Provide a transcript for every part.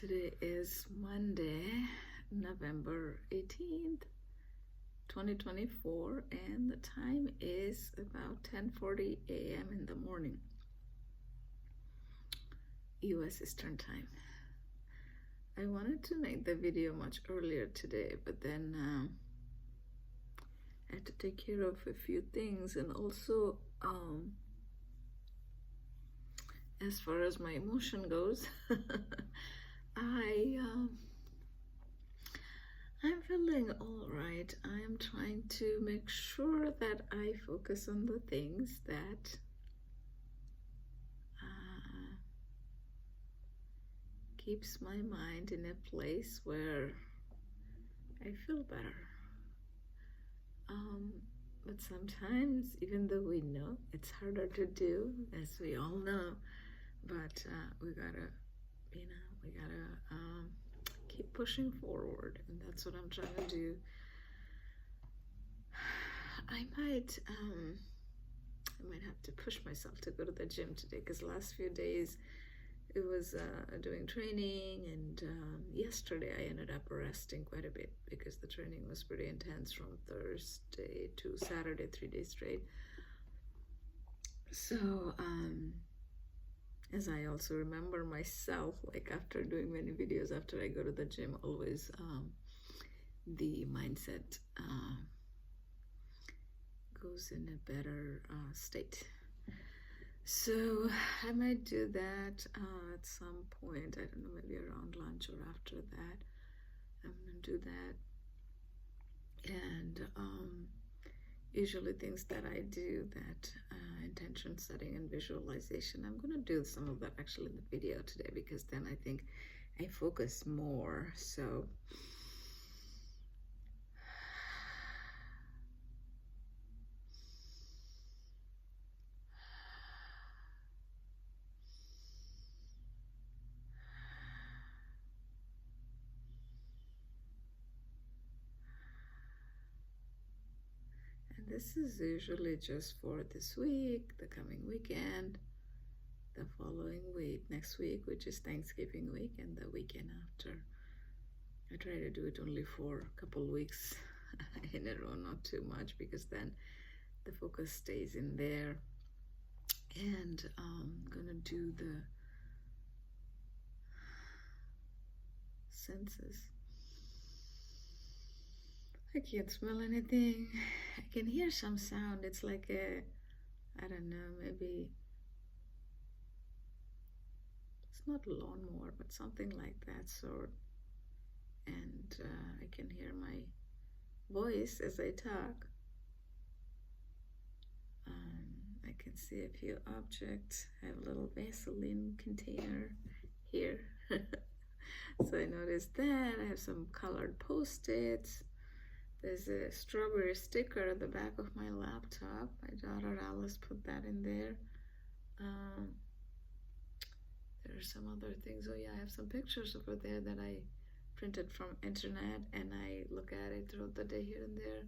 Today is Monday, November 18th, 2024, and the time is about 10:40 a.m. in the morning, U.S. Eastern Time. I wanted to make the video much earlier today, but then I had to take care of a few things, and also as far as my emotion goes, I'm feeling all right. I am trying to make sure that I focus on the things that keeps my mind in a place where I feel better. But sometimes, even though we know it's harder to do, as we all know, but we gotta keep pushing forward, and that's what I'm trying to do. I might have to push myself to go to the gym today, because the last few days it was doing training, and yesterday I ended up resting quite a bit because the training was pretty intense from Thursday to Saturday, 3 days straight. So as I also remember myself, like after doing many videos after I go to the gym, always the mindset goes in a better state. So I might do that at some point. I don't know, maybe around lunch or after that. I'm gonna do that. And usually things that I do, that intention setting and visualization, I'm gonna do some of that actually in the video today, because then I think I focus more. So this is usually just for this week, the coming weekend, the following week, next week, which is Thanksgiving week, and the weekend after. I try to do it only for a couple weeks in a row, not too much, because then the focus stays in there. And I'm gonna do the senses. I can't smell anything. I can hear some sound. It's like a, I don't know, maybe it's not a lawnmower, but something like that sort. And I can hear my voice as I talk. I can see a few objects. I have a little Vaseline container here. So I noticed that. I have some colored Post-its. There's a strawberry sticker at the back of my laptop. My daughter Alice put that in there. There are some other things. Oh yeah, I have some pictures over there that I printed from internet, and I look at it throughout the day here and there.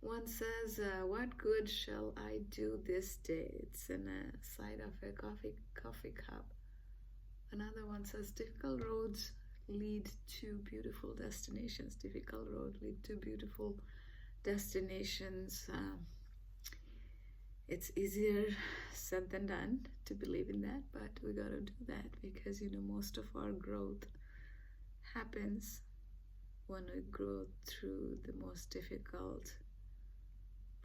One says, what good shall I do this day? It's in a side of a coffee cup. Another one says, difficult roads lead to beautiful destinations. Difficult road lead to beautiful destinations. It's easier said than done to believe in that, but we gotta do that, because most of our growth happens when we grow through the most difficult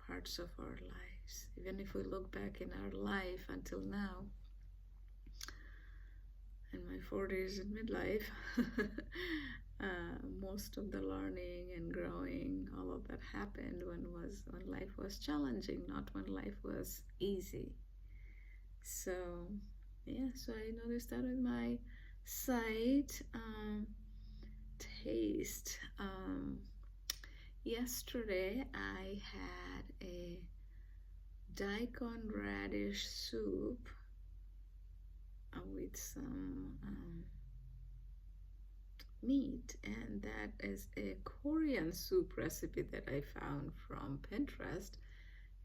parts of our lives. Even if we look back in our life until now, in my 40s and midlife, most of the learning and growing, all of that happened when life was challenging, not when life was easy. So yeah, so I noticed that with my sight. Taste. Yesterday I had a daikon radish soup with some meat, and that is a Korean soup recipe that I found from Pinterest,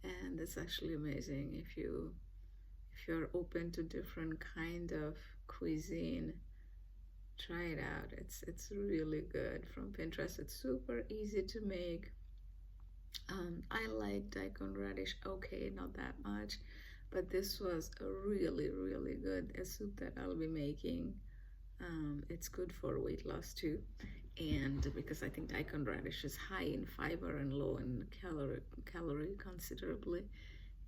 and it's actually amazing if you're open to different kind of cuisine. Try it out. It's really good from Pinterest. It's super easy to make. I like daikon radish, okay, not that much, but this was a really good a soup that I'll be making. It's good for weight loss too, and because I think daikon radish is high in fiber and low in calorie considerably.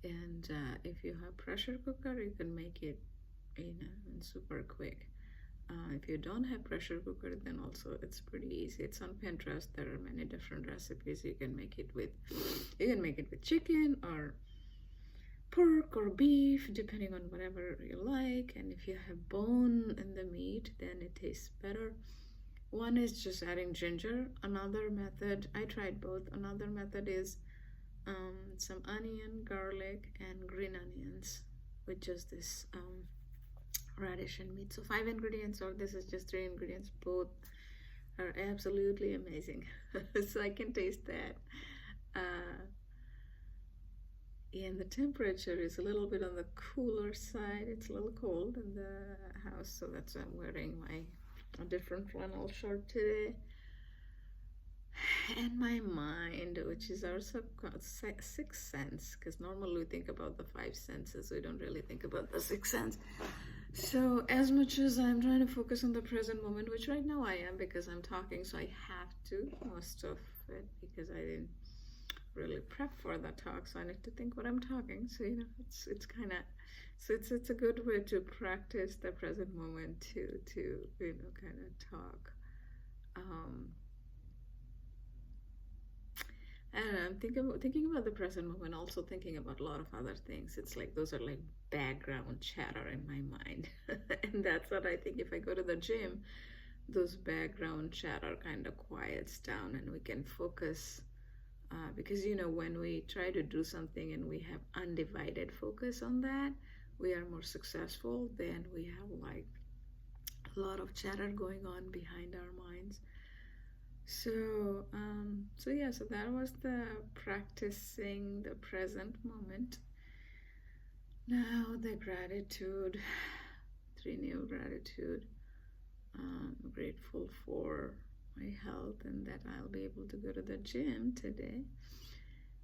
And if you have pressure cooker, you can make it, super quick. If you don't have pressure cooker, then also it's pretty easy. It's on Pinterest. There are many different recipes. You can make it with chicken or pork or beef, depending on whatever you like. And if you have bone in the meat, then it tastes better. One is just adding ginger. Another method, I tried both. Another method is some onion, garlic, and green onions with just this radish and meat. So 5 ingredients, or this is just 3 ingredients. Both are absolutely amazing. So I can taste that. And the temperature is a little bit on the cooler side. It's a little cold in the house, so that's why I'm wearing a different flannel shirt today. And my mind, which is our sixth sense, because normally we think about the 5 senses, we don't really think about the sixth sense. So as much as I'm trying to focus on the present moment, which right now I am because I'm talking, so I have to most of it because I didn't really prep for that talk, so I need to think what I'm talking. So it's kind of, so it's a good way to practice the present moment to kind of talk. And I'm thinking about the present moment, also thinking about a lot of other things. It's like those are like background chatter in my mind. And that's what I think if I go to the gym, those background chatter kind of quiets down and we can focus. Because when we try to do something and we have undivided focus on that, we are more successful than we have like a lot of chatter going on behind our minds. So that was the practicing the present moment. Now the gratitude, 3 new gratitude. I'm grateful for my health and that I'll be able to go to the gym today.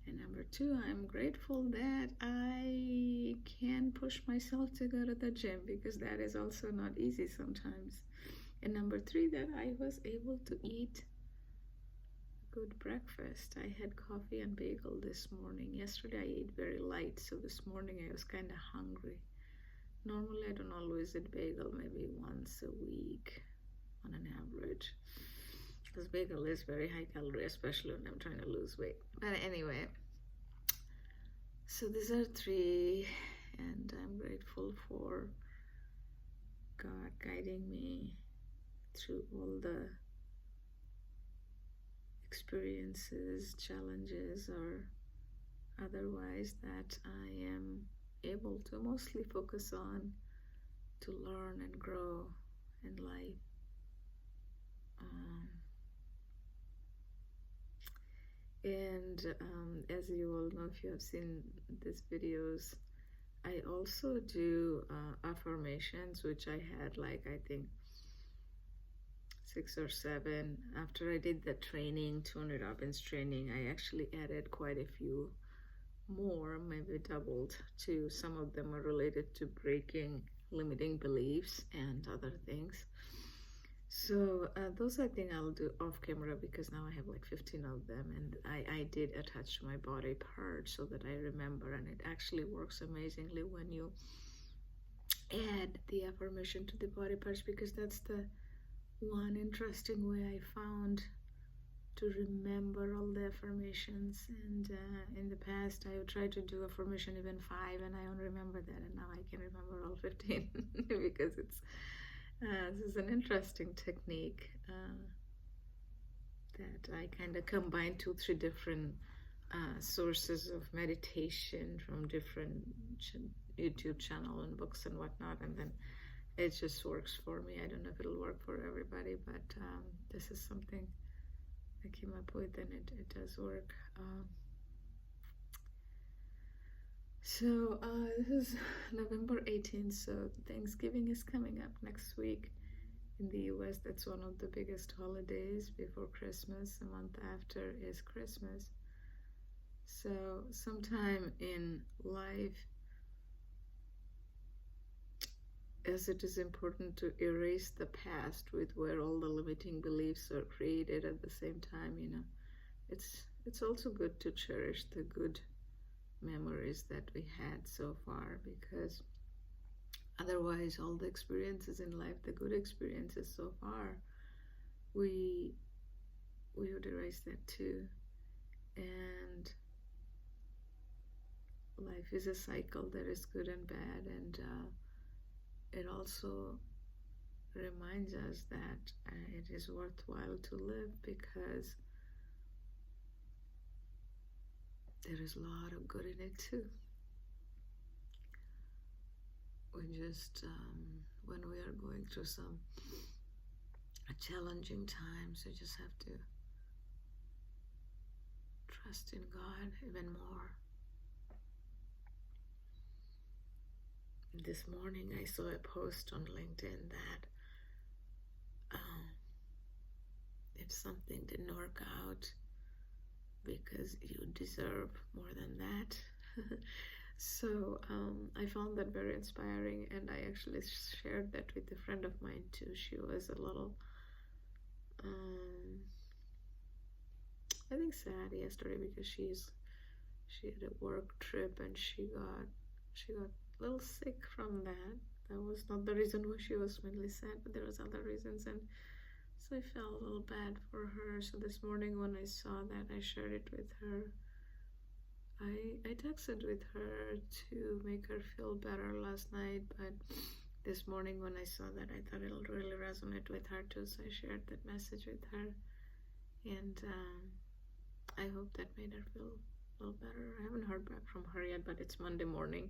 And number 2, I'm grateful that I can push myself to go to the gym because that is also not easy sometimes. And number 3, that I was able to eat good breakfast. I had coffee and bagel this morning. Yesterday I ate very light, so this morning I was kind of hungry. Normally I don't always eat bagel, maybe once a week on an average, because bagel is very high calorie, especially when I'm trying to lose weight. But anyway, so these are 3, and I'm grateful for God guiding me through all the experiences, challenges, or otherwise that I am able to mostly focus on to learn and grow in life. And as you all know, if you have seen these videos, I also do affirmations, which I had like I think 6 or 7. After I did the training, 200 Robbins training, I actually added quite a few more, maybe doubled too. Some of them are related to breaking limiting beliefs and other things. So those I think I'll do off camera because now I have like 15 of them, and I did attach to my body part so that I remember, and it actually works amazingly when you add the affirmation to the body parts, because that's the one interesting way I found to remember all the affirmations. And in the past I would try to do affirmation even 5 and I don't remember that, and now I can remember all 15 because it's this is an interesting technique that I kind of combine 2-3 different sources of meditation from different YouTube channel and books and whatnot, and then it just works for me. I don't know if it'll work for everybody, but this is something I came up with, and it does work. So this is November 18th, so Thanksgiving is coming up next week, In the US, that's one of the biggest holidays before Christmas. A month after is Christmas. So sometime in life, as it is important to erase the past with where all the limiting beliefs are created at the same time, it's also good to cherish the good memories that we had so far, because otherwise all the experiences in life, the good experiences so far, we would erase that too. And life is a cycle. There is good and bad, and it also reminds us that it is worthwhile to live, because there is a lot of good in it too. We just, when we are going through some challenging times, we just have to trust in God even more. This morning I saw a post on LinkedIn that if something didn't work out, because you deserve more than that. So I found that very inspiring, and I actually shared that with a friend of mine too. She was a little, I think, sad yesterday because she had a work trip and she got a little sick from that. That was not the reason why she was mainly sad, but there was other reasons, and so I felt a little bad for her. So this morning when I saw that, I shared it with her. I texted with her to make her feel better last night, but this morning when I saw that, I thought it'll really resonate with her too, so I shared that message with her, and I hope that made her feel a little better. I haven't heard back from her yet, but it's Monday morning,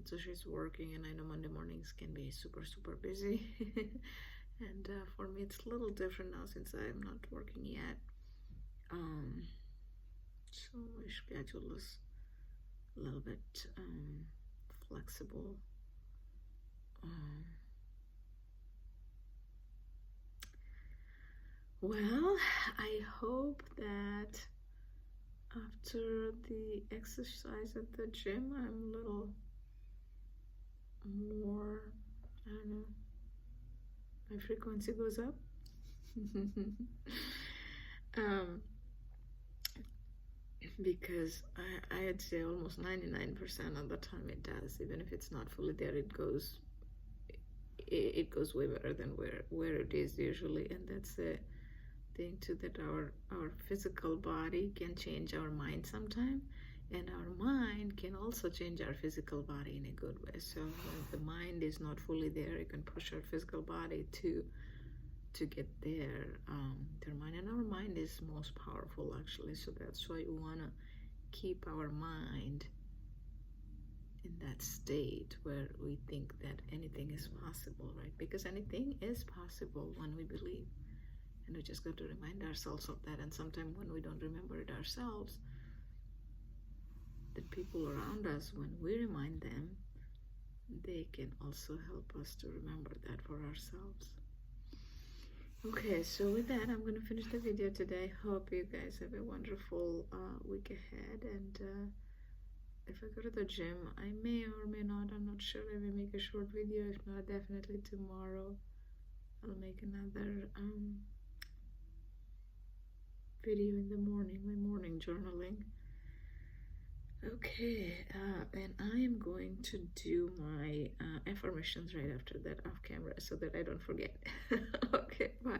so she's working, and I know Monday mornings can be super, super busy, and for me it's a little different now since I'm not working yet. So my schedule is a little bit flexible. Well, I hope that after the exercise at the gym, I'm a little more, I don't know, my frequency goes up. Because I'd say almost 99% of the time it does. Even if it's not fully there, it goes way better than where it is usually. And that's the thing too, that our physical body can change our mind sometime, and our mind can also change our physical body in a good way. So when the mind is not fully there, it can push our physical body to get there, their mind. And our mind is most powerful actually, so that's why we want to keep our mind in that state where we think that anything is possible, right? Because anything is possible when we believe, and we just got to remind ourselves of that. And sometimes when we don't remember it ourselves, the people around us, when we remind them, they can also help us to remember that for ourselves. Okay, so with that, I'm going to finish the video today. Hope you guys have a wonderful week ahead. And if I go to the gym, I may or may not, I'm not sure, I may make a short video. If not, definitely tomorrow I'll make another video in the morning, my morning journaling. Okay, and I am going to do my affirmations right after that off camera so that I don't forget. Okay, bye.